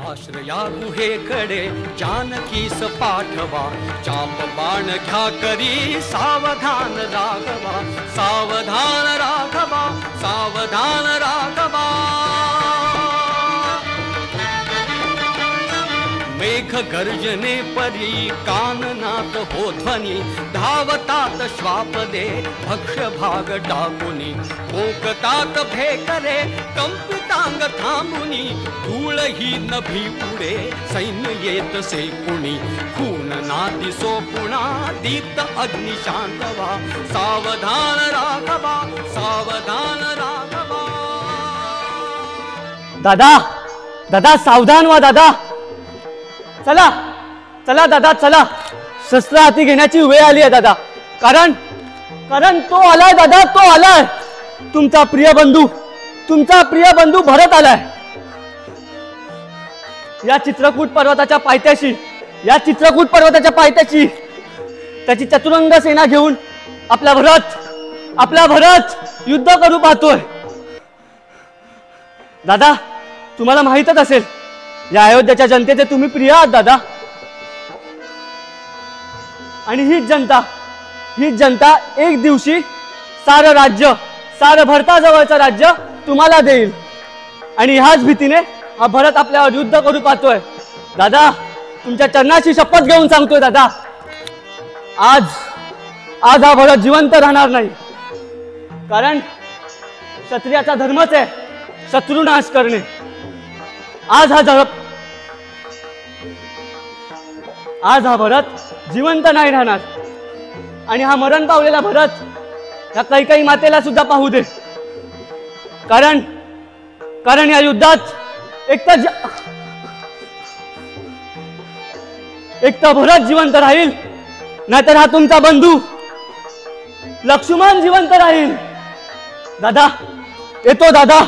आश्रया गुहेकडे जानकीस पाठवा, चाप बाण घ्या करी सावधान राघवा, सावधान राघवा, सावधान राघवा। मेघ गर्जने परी काननात हो ध्वनी, धावतात श्वापदे भक्ष भाग टाकुनी, कोकतात भेकरे कंपितांग थांबुनी, धूळ ही नभी पुढे सैन्य येत से कुणी, खून नाती सोपुणा दीप्त अग्नि शांतवा, सावधान राघवा, सावधान राघवा। दादा दादा सावधान व्हा दादा, चला चला दादा चला, शस्त्र हाती घेण्याची वेळ आली आहे दादा, कारण तो आलाय दादा, तो आलाय, तुमचा प्रिय बंधू भरत आलाय। या चित्रकूट पर्वताच्या पायथ्याशी त्याची चतुरंग सेना घेऊन आपला भरत युद्ध करू पाहतोय। दादा तुम्हाला माहीतच असेल, या अयोध्येच्या जनतेचे तुम्ही प्रिय आहात दादा, आणि हीच जनता एक दिवशी सारं भरताजवळचं राज्य तुम्हाला देईल, आणि ह्याच भीतीने हा भरत आपल्यावर युद्ध करू पाहतोय। दादा तुमच्या चरणाची शपथ घेऊन सांगतोय दादा, आज हा भरत जिवंत राहणार नाही, कारण क्षत्रियाचा धर्मच आहे शत्रुनाश करणे। आज हा भरत जिवंत नाही राहणार, आणि हा मरण पावलेला भरत या कैकेयी मातेला सुद्धा पाहू दे, कारण या युद्धात एक तर भरत जिवंत राहील, नाहीतर हा तुमचा बंधू लक्ष्मण जिवंत राहील। दादा येतो दादा।